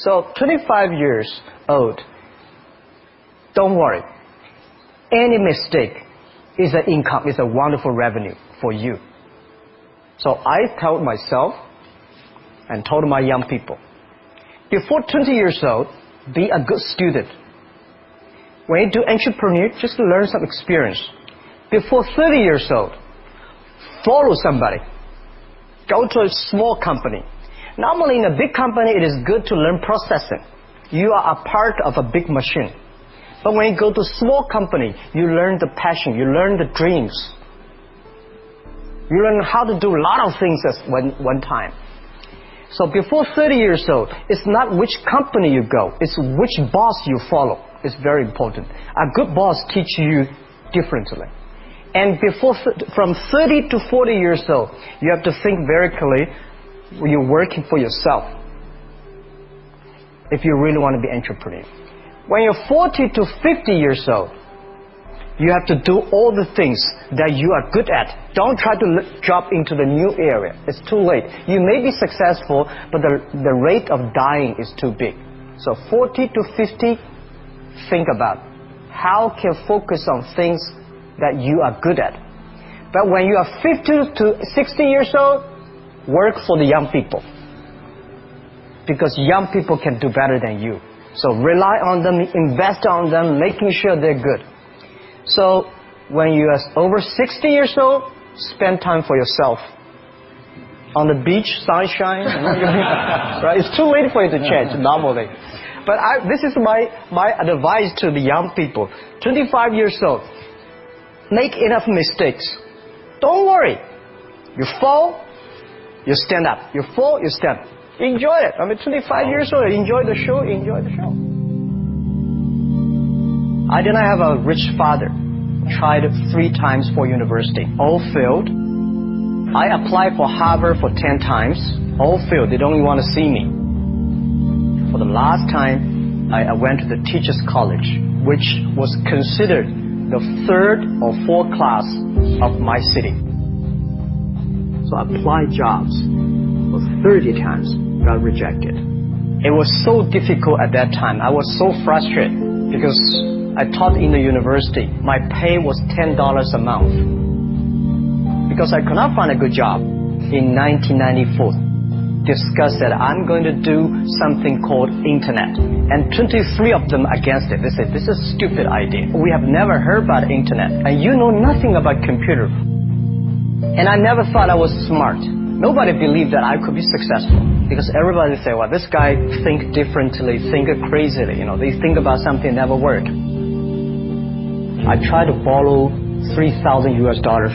So 25 years old, don't worry. Any mistake is an income, is a wonderful revenue for you. So I told myself and told my young people, before 20 years old, be a good student. When you do entrepreneur, just learn some experience. Before 30 years old, follow somebody. Go to a small company. Normally in a big company, it is good to learn processing. You are a part of a big machine. But when you go to a small company, you learn the passion, you learn the dreams. You learn how to do a lot of things at one time. So before 30 years old, it's not which company you go, it's which boss you follow. It's very important. A good boss teaches you differently. And from 30 to 40 years old, you have to think very clearly when you're working for yourself. If you really want to be an entrepreneur. When you're 40 to 50 years old, you have to do all the things that you are good at. Don't try to drop into the new area. It's too late. You may be successful, but the rate of dying is too big. So 40 to 50, think about how can focus on things that you are good at. But when you are 50 to 60 years old, work for the young people. Because young people can do better than you. So rely on them, invest on them, making sure they're good. So when you are over 60 years old, spend time for yourself. On the beach, sunshine, right? It's too late for you to change normally. But this is my advice to the young people. 25 years old, make enough mistakes. Don't worry. You fall, you stand up. You fall, you stand up. Enjoy it. I mean, 25 years old, enjoy the show, enjoy the show. I did not have a rich father. Tried 3 times for university. All failed. I applied for Harvard for 10 times. All failed. They don't even want to see me. For the last time, I went to the Teachers College, which was considered the 3rd or 4th class of my city. So I applied jobs for 30 times, got rejected. It was so difficult at that time. I was so frustrated because I taught in the university. My pay was $10 a month. Because I could not find a good job. In 1994, discussed that I'm going to do something called internet. And 23 of them against it. They said, this is a stupid idea. We have never heard about internet. And you know nothing about computer. And I never thought I was smart. Nobody believed that I could be successful. Because everybody say, well, this guy think differently, think crazily. You know, they think about something that never worked. I tried to borrow $3,000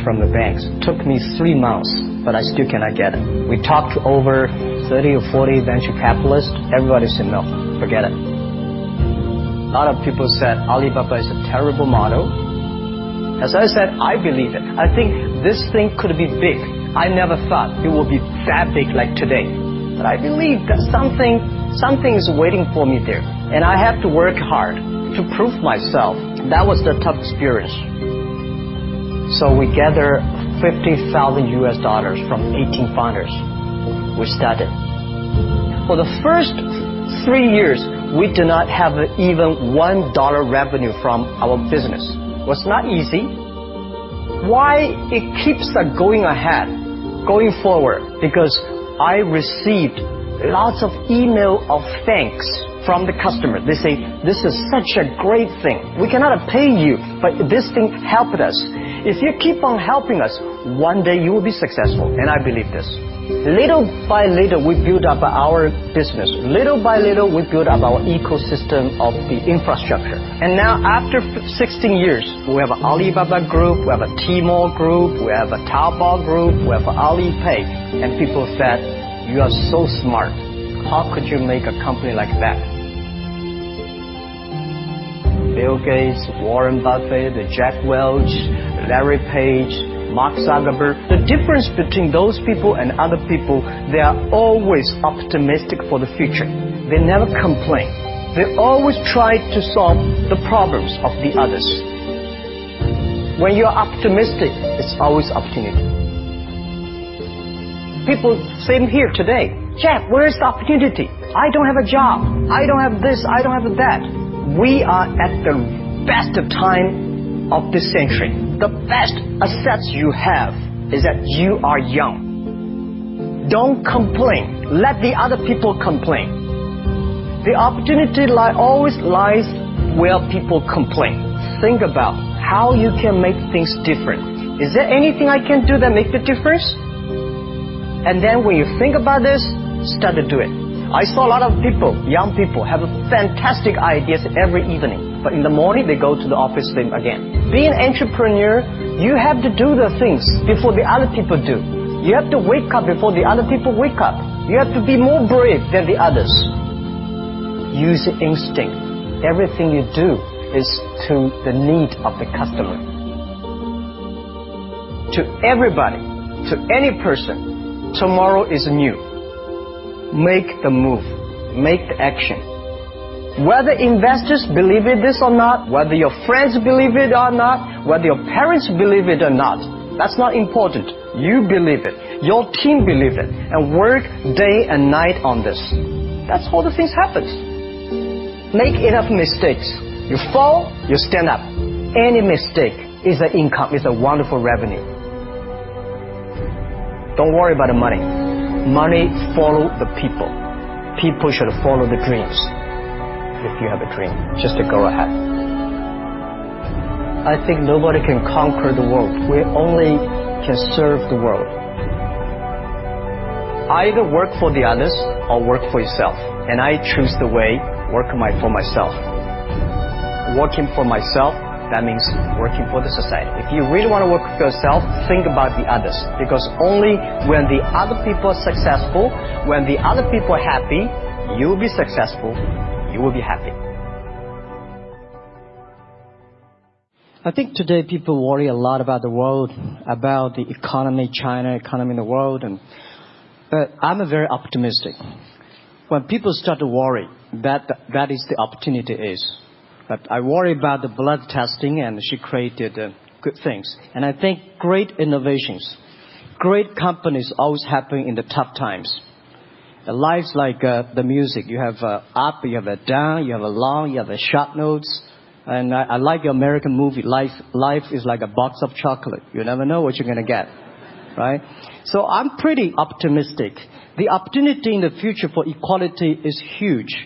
from the banks. It took me 3 months, but I still cannot get it. We talked to over 30 or 40 venture capitalists. Everybody said, no, forget it. A lot of people said Alibaba is a terrible model. As I said, I believe it. I think this thing could be big. I never thought it would be that big like today. But I believe that something is waiting for me there. And I have to work hard to prove myself. That was the tough experience. So we gathered $50,000 from 18 founders. We started. For the first 3 years, we did not have even $1 revenue from our business. It was not easy. Why it keeps going ahead, going forward? Because I received lots of email of thanks from the customer. They say, this is such a great thing. We cannot pay you, but this thing helped us. If you keep on helping us, one day you will be successful. And I believe this. Little by little, we build up our business. Little by little, we build up our ecosystem of the infrastructure. And now, after 16 years, we have an Alibaba group, we have a Tmall group, we have a Taobao group, we have an Alipay. And people said, you are so smart. How could you make a company like that? Bill Gates, Warren Buffett, Jack Welch, Larry Page, Mark Zuckerberg. The difference between those people and other people, they are always optimistic for the future. They never complain. They always try to solve the problems of the others. When you are optimistic, it's always opportunity. People, same here today. Jeff, where is the opportunity? I don't have a job. I don't have this. I don't have that. We are at the best time of this century. The best assets you have is that you are young. Don't complain. Let the other people complain. The opportunity always lies where people complain. Think about how you can make things different. Is there anything I can do that makes the difference? And then when you think about this, start to do it. I saw a lot of people, young people, have fantastic ideas every evening. But in the morning, they go to the office again. Being an entrepreneur, you have to do the things before the other people do. You have to wake up before the other people wake up. You have to be more brave than the others. Use instinct. Everything you do is to the need of the customer. To everybody, to any person, tomorrow is new. Make the move. Make the action. Whether investors believe in this or not, whether your friends believe it or not, whether your parents believe it or not, that's not important. You believe it. Your team believe it. And work day and night on this. That's how the things happen. Make enough mistakes. You fall, you stand up. Any mistake is an income, is a wonderful revenue. Don't worry about the money. Money follow the people. People should follow the dreams. If you have a dream, just to go ahead. I think nobody can conquer the world. We only can serve the world. Either work for the others or work for yourself. And I choose the way work for myself. Working for myself, that means working for the society. If you really want to work for yourself, think about the others. Because only when the other people are successful, when the other people are happy, you will be successful, you will be happy. I think today people worry a lot about the world, about the economy, China, economy in the world. But I'm very optimistic. When people start to worry, that is the opportunity is. But I worry about the blood testing, and she created good things. And I think great innovations, great companies always happen in the tough times. Life's like the music. You have up, you have a down, you have a long, you have a short notes. And I like your American movie. Life is like a box of chocolate. You never know what you're going to get, right? So I'm pretty optimistic. The opportunity in the future for equality is huge,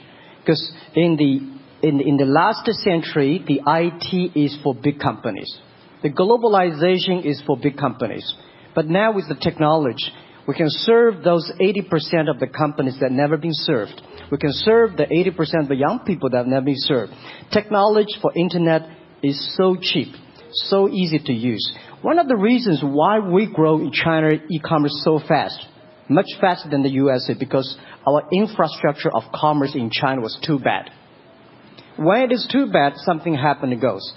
because in the last century, the IT is for big companies. The globalization is for big companies. But now with the technology, we can serve those 80% of the companies that never been served. We can serve the 80% of the young people that have never been served. Technology for internet is so cheap, so easy to use. One of the reasons why we grow in China e-commerce so fast, much faster than the USA, because our infrastructure of commerce in China was too bad. When it is too bad, something happens and goes.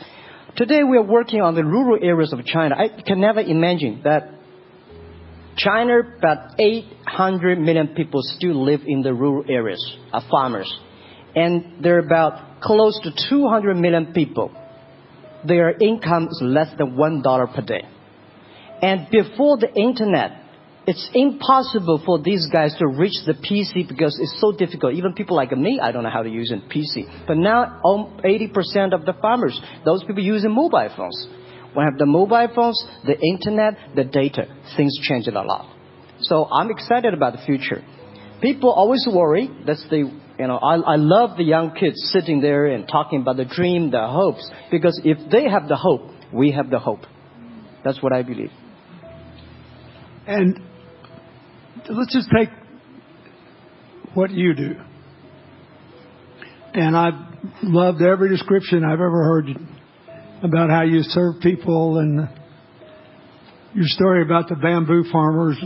Today we are working on the rural areas of China. I can never imagine that China, about 800 million people still live in the rural areas, are farmers. And there are about close to 200 million people. Their income is less than $1 per day. And before the internet, it's impossible for these guys to reach the PC because it's so difficult. Even people like me, I don't know how to use a PC. But now 80% of the farmers, those people using mobile phones. When I have the mobile phones, the internet, the data, things change a lot. So I'm excited about the future. People always worry. That's I love the young kids sitting there and talking about the dream, the hopes. Because if they have the hope, we have the hope. That's what I believe. And let's just take what you do. And I've loved every description I've ever heard about how you serve people, and your story about the bamboo farmers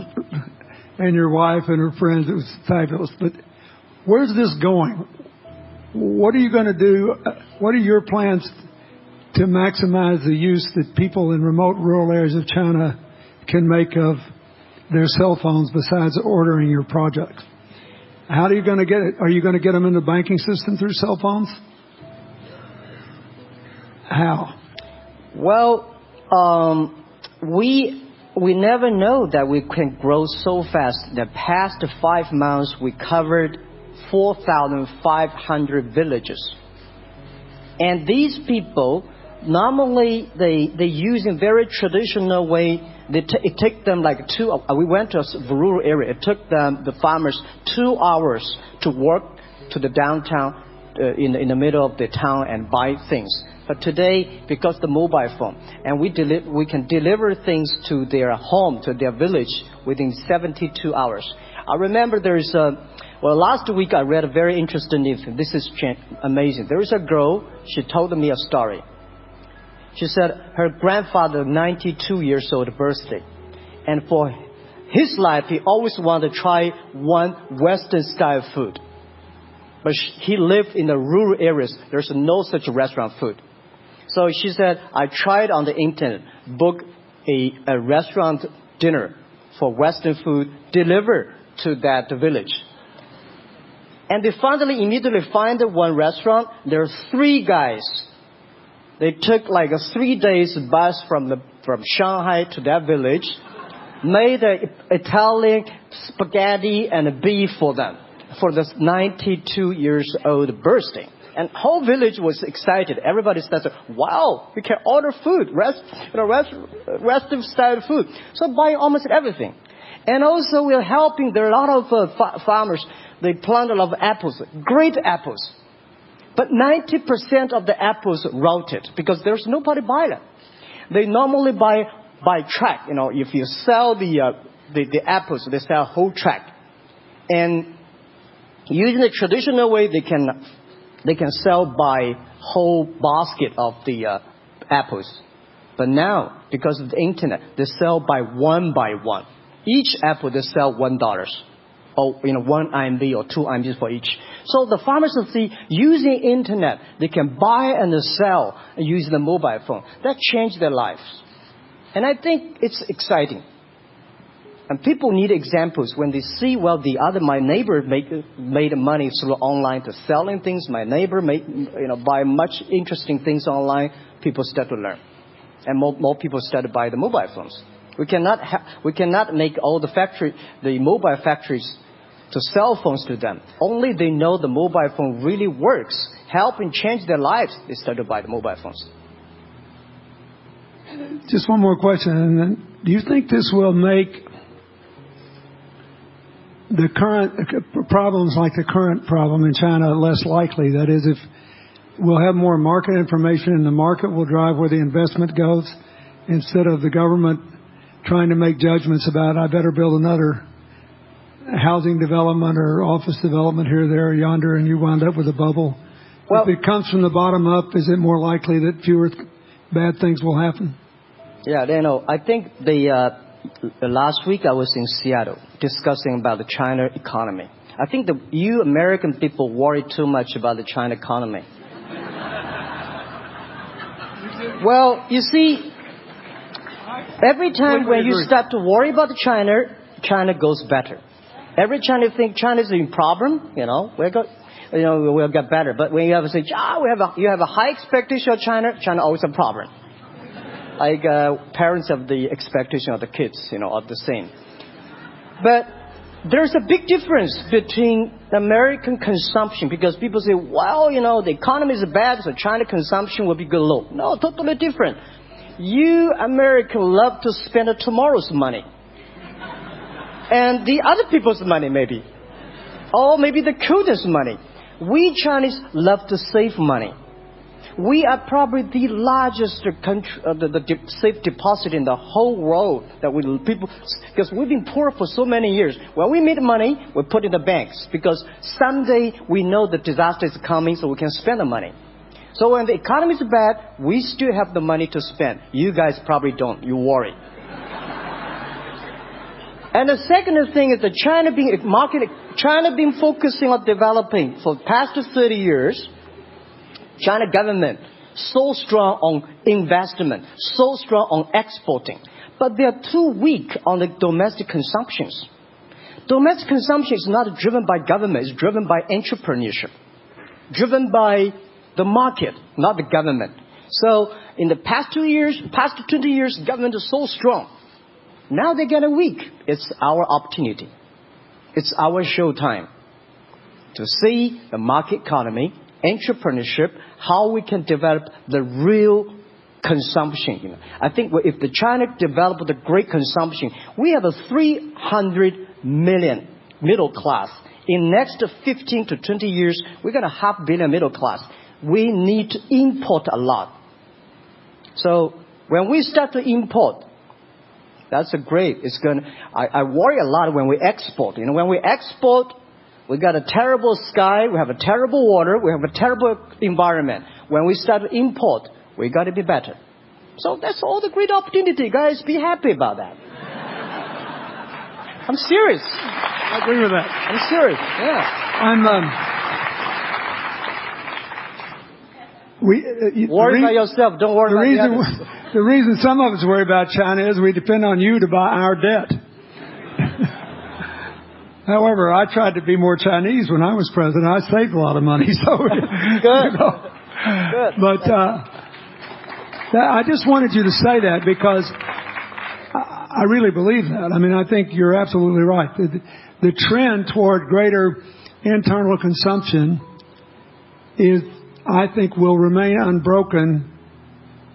and your wife and her friends. It was fabulous. But where's this going? What are you going to do? What are your plans to maximize the use that people in remote rural areas of China can make of their cell phones besides ordering your products? How are you going to get it? Are you going to get them in the banking system through cell phones? How? Well, we never know that we can grow so fast. The past 5 months, we covered 4,500 villages. And these people, normally they use in very traditional way. It took them like we went to a rural area. It took the farmers 2 hours to walk to the downtown in the middle of the town and buy things. But today, because the mobile phone, and we can deliver things to their home, to their village within 72 hours. I remember last week I read a very interesting news. This is amazing. There is a girl, she told me a story. She said her grandfather, 92 years old birthday. And for his life, he always wanted to try one Western style food. But he lived in the rural areas. There's no such restaurant food. So she said, I tried on the internet, book a restaurant dinner for Western food, delivered to that village. And they finally immediately find one restaurant. There are 3 guys. They took like a 3 days bus from Shanghai to that village, made Italian spaghetti and beef for them for this 92 years old birthday. And whole village was excited. Everybody started, wow, we can order food, Western style food. So buying almost everything. And also we're helping, there are a lot of farmers, they plant a lot of apples, great apples. But 90% of the apples rotted because there's nobody buy them. They normally buy by track. If you sell the apples, they sell whole track. And using the traditional way, they can sell by whole basket of the apples. But now, because of the internet, they sell by one. Each apple they sell $1. Or 1 RMB or 2 RMB for each. So the farmers will see using internet, they can buy and sell using the mobile phone. That changed their lives. And I think it's exciting. And people need examples when they see, my neighbor made money through online to selling things. My neighbor buy much interesting things online. People start to learn. And more people start to buy the mobile phones. We cannot make all the mobile factories to sell phones to them. Only they know the mobile phone really works, helping change their lives, they start to buy the mobile phones. Just one more question. Do you think this will make the current problems like the current problem in China less likely? That is, if we'll have more market information and the market will drive where the investment goes instead of the government trying to make judgments about, I better build another housing development or office development here, there, yonder, and you wound up with a bubble. If it comes from the bottom up, is it more likely that fewer bad things will happen? Yeah, I think the last week I was in Seattle discussing about the China economy. I think you American people worry too much about the China economy. Well, you see, every time when you start to worry about China goes better. Every time you think China's in problem, we'll get better. But when you have to say, you have a high expectation of China always a problem. Like parents have the expectation of the kids, are the same. But there's a big difference between American consumption because people say, the economy is bad, so China consumption will be good low. No, totally different. You Americans love to spend tomorrow's money. And the other people's money, maybe. Or maybe the children's money. We Chinese love to save money. We are probably the largest country, the safe deposit in the whole world. Because we've been poor for so many years. When we make money, we put in the banks. Because someday we know the disaster is coming, so we can spend the money. So when the economy is bad, we still have the money to spend. You guys probably don't. You worry. And the second thing is that China been focusing on developing for the past 30 years. China government so strong on investment, so strong on exporting. But they are too weak on the domestic consumptions. Domestic consumption is not driven by government, it's driven by entrepreneurship. Driven by the market, not the government. So in the past 20 years, government is so strong. Now they're getting weak. It's our opportunity. It's our show time. to see the market economy, entrepreneurship, how we can develop the real consumption. I think if the China developed the great consumption, we have a 300 million middle class. In next 15 to 20 years, we're going to have 500 million middle class. We need to import a lot. So when we start to import, that's a great. It's going. I worry a lot when we export. When we export, we got a terrible sky, we have a terrible water, we have a terrible environment. When we start to import, we got to be better. So that's all the great opportunity, guys. Be happy about that. I'm serious. I agree with that. I'm serious. Yeah. Worry about yourself. Don't worry about the others. The reason some of us worry about China is we depend on you to buy our debt. However, I tried to be more Chinese when I was president. I saved a lot of money. So good. Good. But I just wanted you to say that because I really believe that. I mean, I think you're absolutely right. The trend toward greater internal consumption I think, will remain unbroken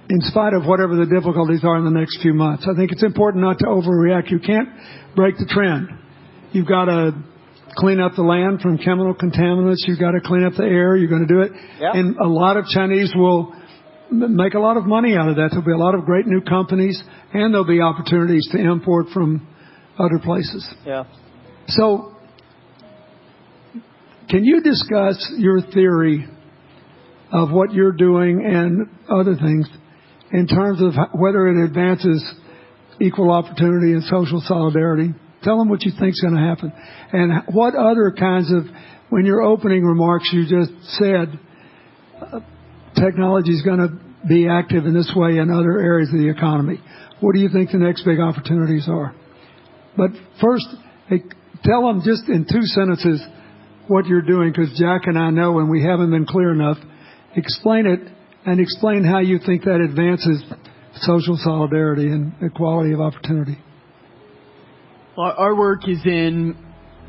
in spite of whatever the difficulties are in the next few months. I think it's important not to overreact. You can't break the trend. You've got to clean up the land from chemical contaminants. You've got to clean up the air. You're going to do it. Yep. And a lot of Chinese will make a lot of money out of that. There'll be a lot of great new companies, and there'll be opportunities to import from other places. Yeah. So, can you discuss your theory of what you're doing and other things in terms of whether it advances equal opportunity and social solidarity? Tell them what you think is going to happen. And what other kinds of, when your opening remarks you just said, technology is going to be active in this way in other areas of the economy. What do you think the next big opportunities are? But first, tell them just in 2 sentences what you're doing, because Jack and I know, and we haven't been clear enough. Explain it, and explain how you think that advances social solidarity and equality of opportunity. Well, our work is in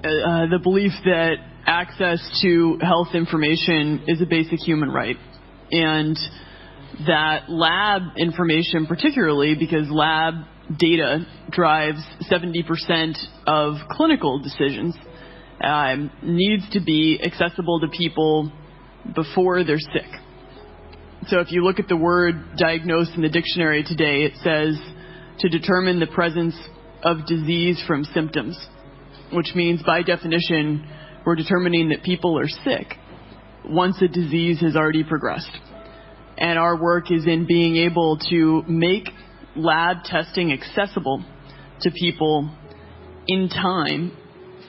the belief that access to health information is a basic human right, and that lab information, particularly because lab data drives 70% of clinical decisions, needs to be accessible to people before they're sick. So if you look at the word diagnosed in the dictionary today, it says to determine the presence of disease from symptoms, which means by definition we're determining that people are sick once a disease has already progressed. And our work is in being able to make lab testing accessible to people in time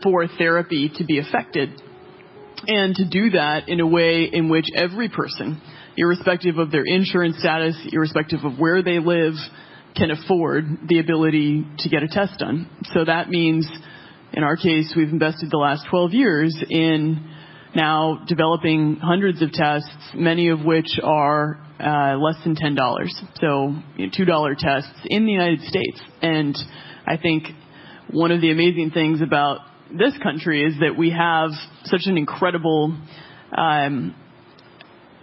for therapy to be effected, and to do that in a way in which every person, irrespective of their insurance status, irrespective of where they live, can afford the ability to get a test done. So that means, in our case, we've invested the last 12 years in now developing hundreds of tests, many of which are less than $10. So $2 tests in the United States. And I think one of the amazing things about this country is that we have such an incredible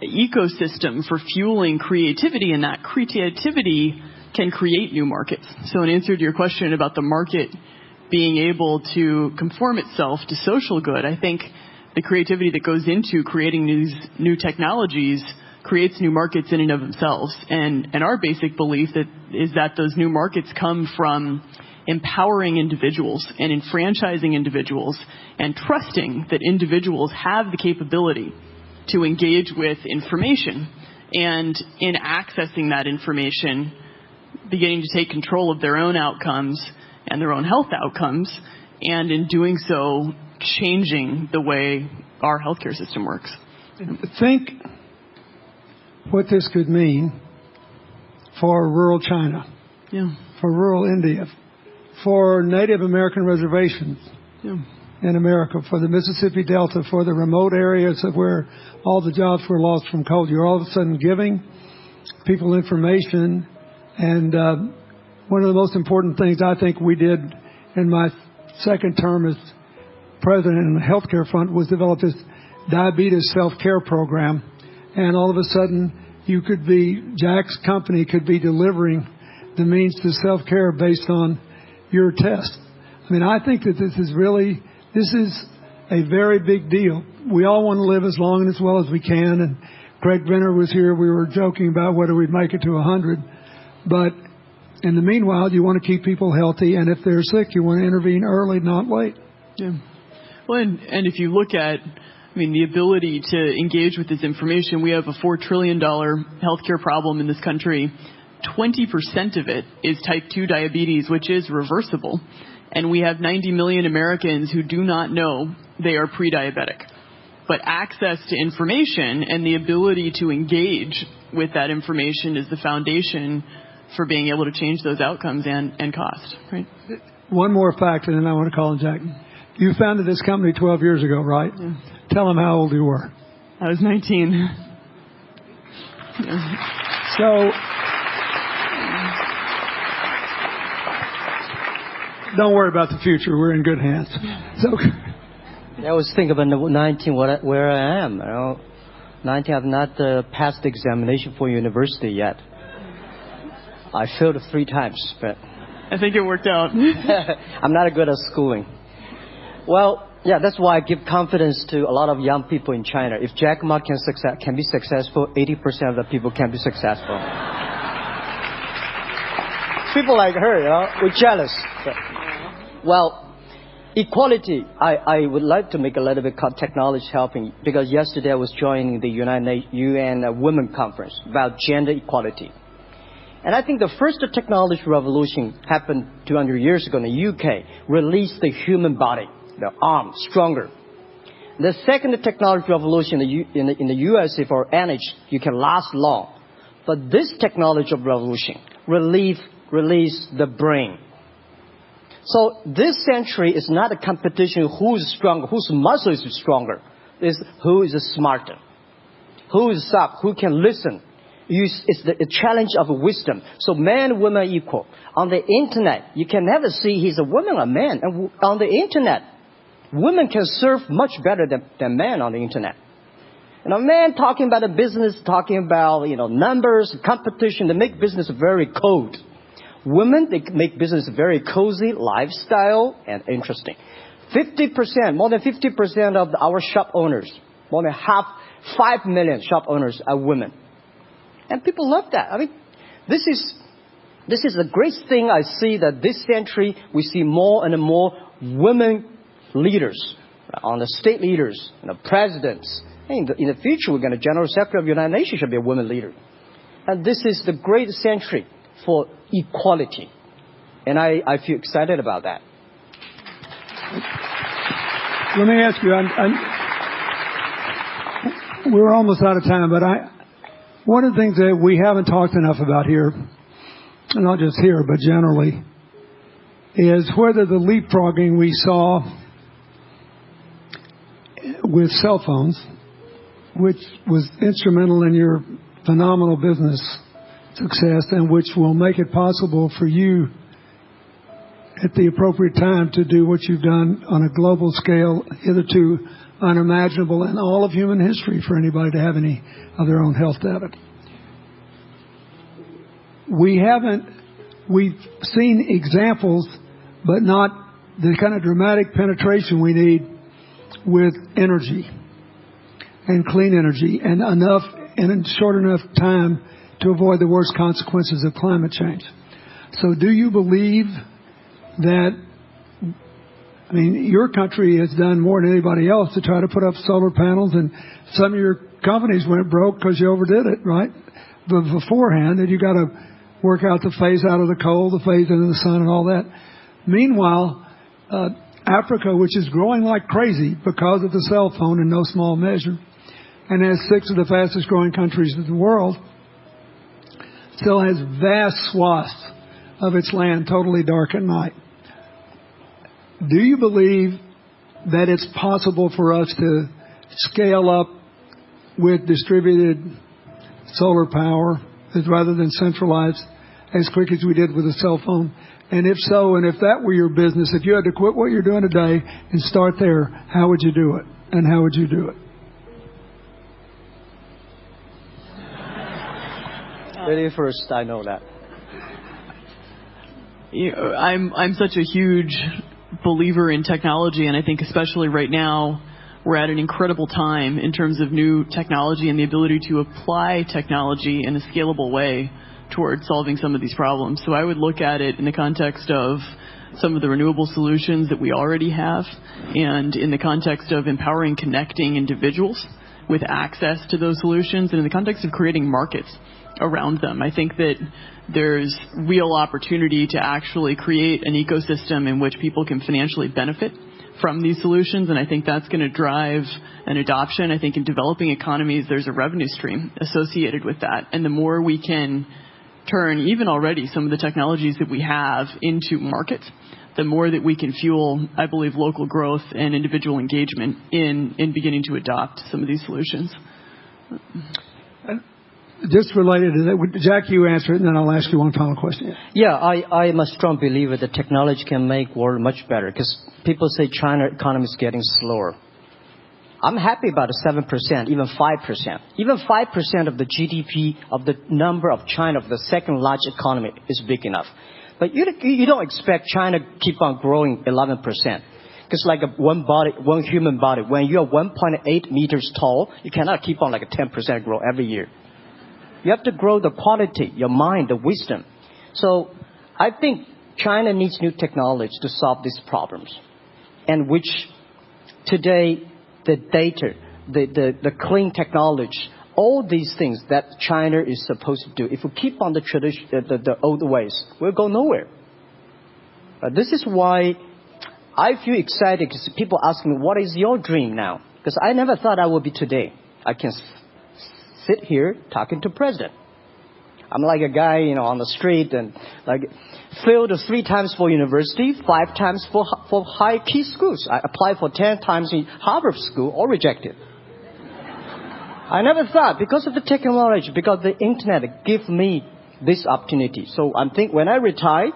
ecosystem for fueling creativity, and that creativity can create new markets. So in answer to your question about the market being able to conform itself to social good, I think the creativity that goes into creating these new technologies creates new markets in and of themselves. And our basic belief is that those new markets come from empowering individuals and enfranchising individuals and trusting that individuals have the capability to engage with information, and in accessing that information, beginning to take control of their own outcomes and their own health outcomes, and in doing so, changing the way our healthcare system works. Think what this could mean for rural China, for rural India, for Native American reservations in America, for the Mississippi Delta, for the remote areas of where all the jobs were lost from coal. You're all of a sudden giving people information. And one of the most important things I think we did in my second term as president in the healthcare front was develop this diabetes self-care program, and all of a sudden Jack's company could be delivering the means to self-care based on your test. I mean, I think that this is a very big deal. We all want to live as long and as well as we can, and Craig Brenner was here. We were joking about whether we'd make it to 100, but in the meanwhile, you want to keep people healthy, and if they're sick, you want to intervene early, not late. Yeah. Well, and if you look at, the ability to engage with this information, we have a $4 trillion healthcare problem in this country. 20% of it is type 2 diabetes, which is reversible. And we have 90 million Americans who do not know they are pre-diabetic. But access to information and the ability to engage with that information is the foundation for being able to change those outcomes and cost, right? One more fact, and then I want to call on Jack. You founded this company 12 years ago, right? Yeah. Tell them how old you were. I was 19. Yeah. So, don't worry about the future. We're in good hands. So, I was thinking about 19, where I am. 19, I've not passed the examination for university yet. I failed 3 times, but I think it worked out. I'm not good at schooling. Well, yeah, that's why I give confidence to a lot of young people in China. If Jack Ma can be successful, 80% of the people can be successful. People like her, we're jealous. But, well, equality, I would like to make a little bit of technology helping, because yesterday I was joining the UN Women Conference about gender equality. And I think the first technology revolution happened 200 years ago in the UK, released the human body, the arm, stronger. The second technology revolution in the USA for energy, you can last long. But this technology revolution released the brain. So this century is not a competition who is stronger, whose muscle is stronger. It's who is smarter, who is soft, who can listen. It's the challenge of wisdom. So man and woman are equal. On the internet, you can never see he's a woman or a man. And on the internet, women can serve much better than men on the internet. And a man talking about a business, talking about, numbers, competition, they make business very cold. Women, they make business very cozy, lifestyle, and interesting. 50%, more than 50% of our shop owners, more than 5 million shop owners are women. And people love that. This is the great thing I see, that this century we see more and more women leaders, on the state leaders, presidents. In the future, we're going to General Secretary of the United Nations should be a woman leader. And this is the great century for equality. And I feel excited about that. Let me ask you, we're almost out of time, but one of the things that we haven't talked enough about here, and not just here, but generally, is whether the leapfrogging we saw with cell phones, which was instrumental in your phenomenal business success, and which will make it possible for you at the appropriate time to do what you've done on a global scale, hitherto unimaginable in all of human history for anybody to have any of their own health data. We've seen examples, but not the kind of dramatic penetration we need with energy and clean energy, and enough and in short enough time to avoid the worst consequences of climate change. So do you believe that, your country has done more than anybody else to try to put up solar panels, and some of your companies went broke because you overdid it, right? But beforehand, and you got to work out the phase out of the coal, the phase into the sun and all that. Meanwhile, Africa, which is growing like crazy because of the cell phone in no small measure, and has 6 of the fastest growing countries in the world, still has vast swaths of its land totally dark at night. Do you believe that it's possible for us to scale up with distributed solar power rather than centralized as quick as we did with the cell phone? And if so, and if that were your business, if you had to quit what you're doing today and start there, how would you do it? And how would you do it? Very first, I know that. I'm such a huge believer in technology, and I think especially right now we're at an incredible time in terms of new technology and the ability to apply technology in a scalable way towards solving some of these problems. So I would look at it in the context of some of the renewable solutions that we already have, and in the context of empowering, connecting individuals with access to those solutions, and in the context of creating markets around them. I think that there's real opportunity to actually create an ecosystem in which people can financially benefit from these solutions, and I think that's going to drive an adoption. I think in developing economies, there's a revenue stream associated with that, and the more we can turn even already some of the technologies that we have into markets, the more that we can fuel, I believe, local growth and individual engagement in beginning to adopt some of these solutions. Just related to that, Jack, you answer it, and then I'll ask you one final question. Yeah, I'm a strong believer that technology can make world much better, because people say China economy is getting slower. I'm happy about 7%, even 5%. Even 5% of the GDP of the number of China, of the second largest economy, is big enough. But you don't expect China to keep on growing 11%. Because like one human body, when you're 1.8 meters tall, you cannot keep on like a 10% grow every year. You have to grow the quality, your mind, the wisdom. So I think China needs new technology to solve these problems. And which today, the data, the clean technology, all these things that China is supposed to do, if we keep on the tradition, the old ways, we'll go nowhere. This is why I feel excited, because people ask me, what is your dream now? Because I never thought I would be today. I can sit here talking to president. I'm like a guy, on the street, and like failed 3 times for university, 5 times for high key schools. I applied for 10 times in Harvard school, all rejected. I never thought, because of the technology, because the internet give me this opportunity. So I think when I retire,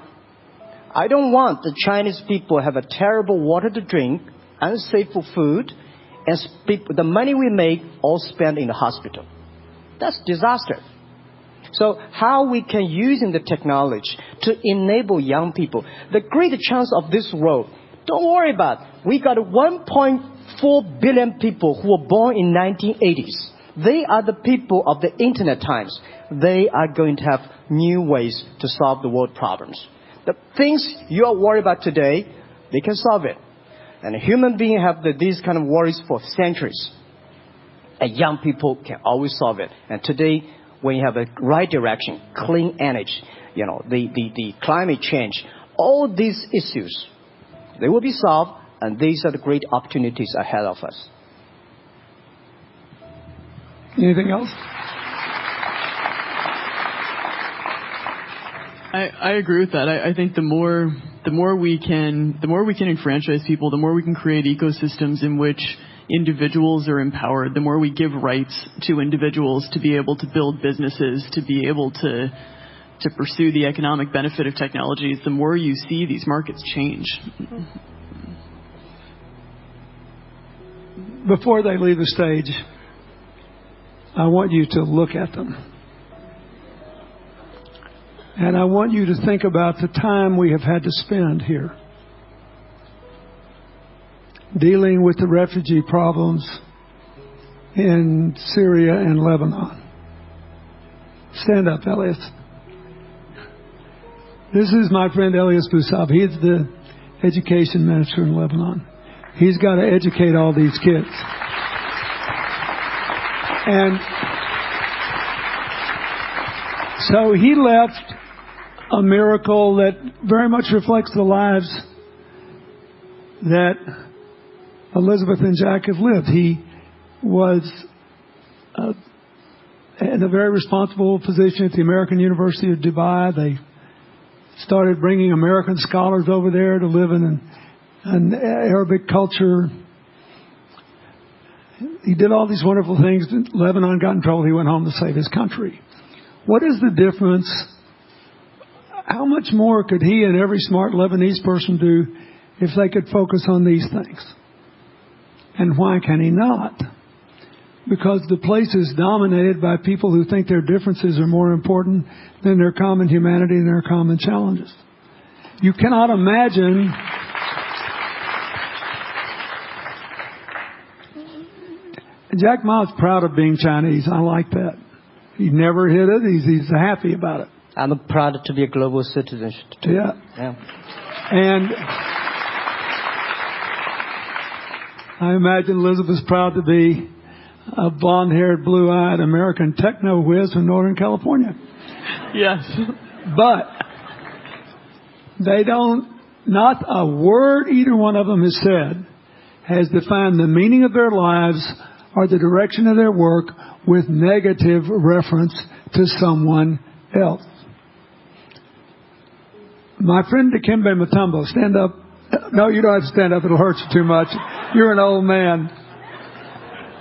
I don't want the Chinese people have a terrible water to drink, unsafe food, and the money we make all spent in the hospital. That's disaster. So how we can use the technology to enable young people. The great chance of this world, don't worry about it. We got 1.4 billion people who were born in 1980s. They are the people of the internet times. They are going to have new ways to solve the world problems. The things you are worried about today, they can solve it. And human beings have these kind of worries for centuries. And young people can always solve it. And today, when you have a right direction, clean energy, the climate change, all these issues, they will be solved, and these are the great opportunities ahead of us. Anything else? I agree with that. I think the more we can enfranchise people, the more we can create ecosystems in which individuals are empowered, the more we give rights to individuals to be able to build businesses, to be able to pursue the economic benefit of technologies, the more you see these markets change. Before they leave the stage, I want you to look at them. And I want you to think about the time we have had to spend here dealing with the refugee problems in Syria and Lebanon. Stand up, Elias. This is my friend Elias Bousab. He is the education minister in Lebanon. He's got to educate all these kids. And so he left a miracle that very much reflects the lives that Elizabeth and Jack have lived. He was in a very responsible position at the American University of Dubai. They started bringing American scholars over there to live in an Arabic culture. He did all these wonderful things. Lebanon got in trouble. He went home to save his country. What is the difference? How much more could he and every smart Lebanese person do if they could focus on these things? And why can he not? because the place is dominated by people who think their differences are more important than their common humanity and their common challenges. You cannot imagine Jack Ma's proud of being Chinese. I like that. He never hid it. He's happy about it. I'm proud to be a global citizen too. Yeah. And I imagine Elizabeth's proud to be a blonde-haired, blue-eyed American techno whiz from Northern California. Yes. But they don't, not a word either one of them has said has defined the meaning of their lives or the direction of their work with negative reference to someone else. My friend Dikembe Mutombo, stand up. No, you don't have to stand up. It'll hurt you too much. You're an old man.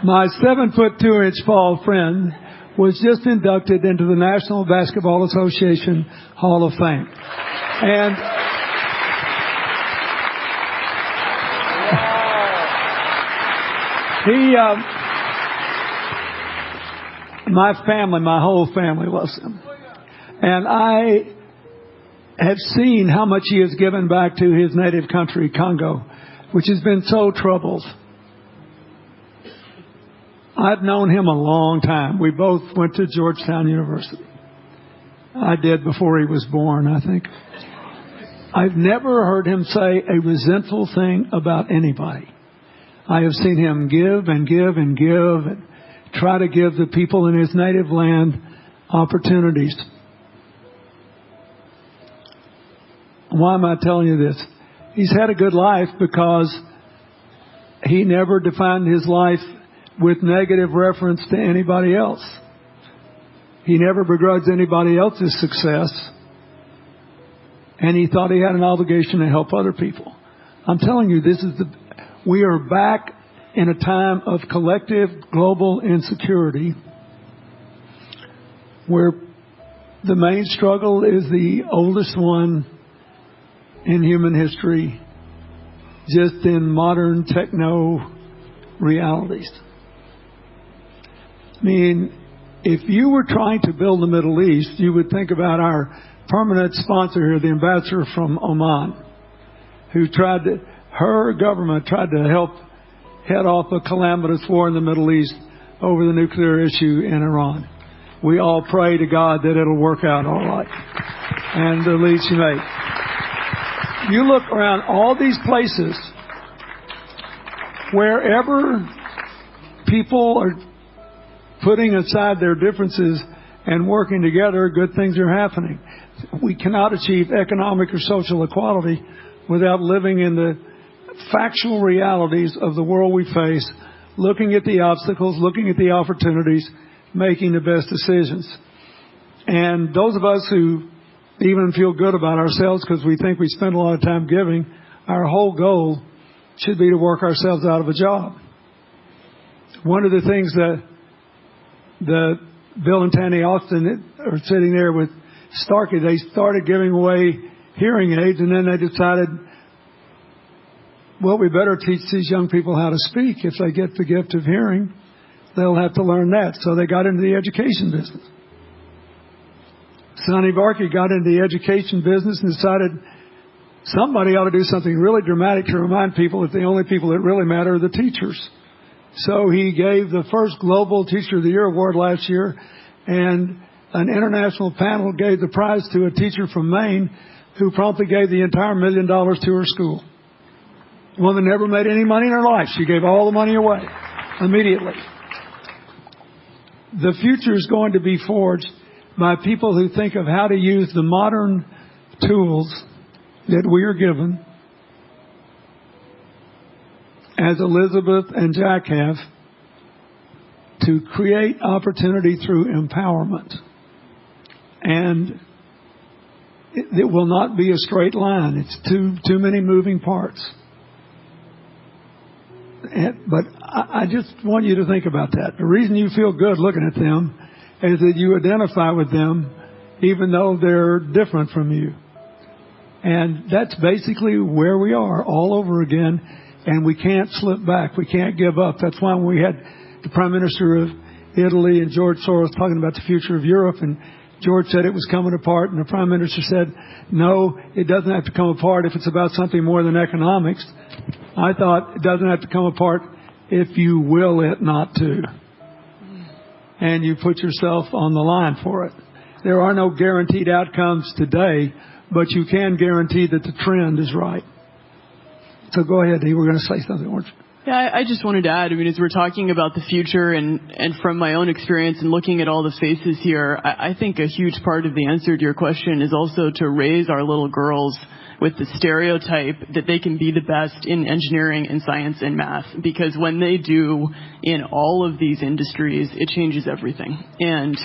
My 7'2" tall friend was just inducted into the National Basketball Association Hall of Fame. And my whole family loves him. And I have seen how much he has given back to his native country, Congo, which has been so troubled. I've known him a long time. We both went to Georgetown University. I did before he was born, I think. I've never heard him say a resentful thing about anybody. I have seen him give and give and give and try to give the people in his native land opportunities. Why am I telling you this? He's had a good life because he never defined his life with negative reference to anybody else. He never begrudged anybody else's success. And he thought he had an obligation to help other people. I'm telling you, we are back in a time of collective global insecurity where the main struggle is the oldest one in human history, just in modern techno realities. I mean, if you were trying to build the Middle East, you would think about our permanent sponsor here, the ambassador from Oman, who her government tried to help head off a calamitous war in the Middle East over the nuclear issue in Iran. We all pray to God that it'll work out all right. And the lead she made. You look around all these places, wherever people are putting aside their differences and working together, good things are happening. We cannot achieve economic or social equality without living in the factual realities of the world we face, looking at the obstacles, looking at the opportunities, making the best decisions. And those of us who even feel good about ourselves because we think we spend a lot of time giving, our whole goal should be to work ourselves out of a job. One of the things that Bill and Tanny Austin are sitting there with Starkey, they started giving away hearing aids, and then they decided, well, we better teach these young people how to speak. If they get the gift of hearing, they'll have to learn that. So they got into the education business. Sonny Barkey got into the education business and decided somebody ought to do something really dramatic to remind people that the only people that really matter are the teachers. So he gave the first Global Teacher of the Year award last year, and an international panel gave the prize to a teacher from Maine who promptly gave the entire $1 million to her school. The woman never made any money in her life. She gave all the money away immediately. The future is going to be forged by people who think of how to use the modern tools that we are given, as Elizabeth and Jack have, to create opportunity through empowerment. And it will not be a straight line. It's too many moving parts. But I just want you to think about that. The reason you feel good looking at them is that you identify with them even though they're different from you. And that's basically where we are all over again, and we can't slip back. We can't give up. That's why when we had the Prime Minister of Italy and George Soros talking about the future of Europe, and George said it was coming apart, and the Prime Minister said, no, it doesn't have to come apart if it's about something more than economics. I thought it doesn't have to come apart if you will it not to. And you put yourself on the line for it. There are no guaranteed outcomes today, but you can guarantee that the trend is right. So go ahead, you were going to say something, weren't you? Yeah, I just wanted to add, as we're talking about the future and from my own experience and looking at all the faces here, I think a huge part of the answer to your question is also to raise our little girls with the stereotype that they can be the best in engineering and science and math. Because when they do in all of these industries, it changes everything. And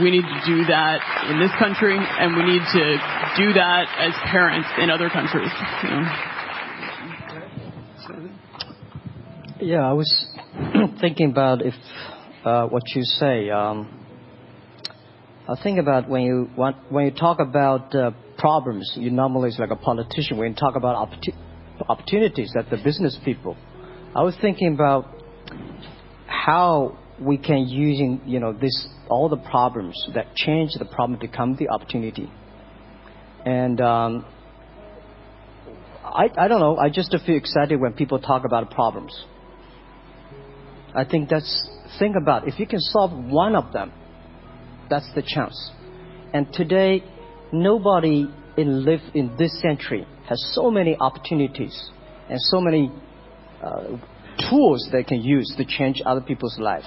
we need to do that in this country, and we need to do that as parents in other countries. Yeah, I was thinking about if what you say. I think about when you talk about problems, you normally is like a politician. When you talk about opportunities, that the business people. I was thinking about how we can using this all the problems that change the problem become the opportunity. And I don't know. I just feel excited when people talk about problems. I think think about if you can solve one of them, that's the chance. And today, nobody live in this century has so many opportunities and so many tools they can use to change other people's life.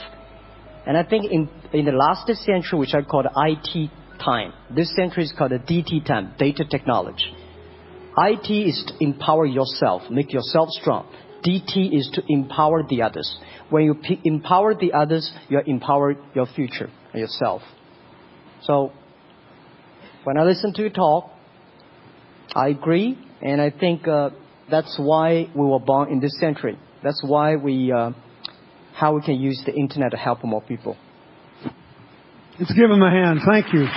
And I think in the last century, which I call the IT time, this century is called the DT time, data technology. IT is to empower yourself, make yourself strong. DT is to empower the others. When you empower the others, you empower your future, yourself. So when I listen to you talk, I agree, and I think that's why we were born in this century. That's why how we can use the internet to help more people. Let's give them a hand. Thank you.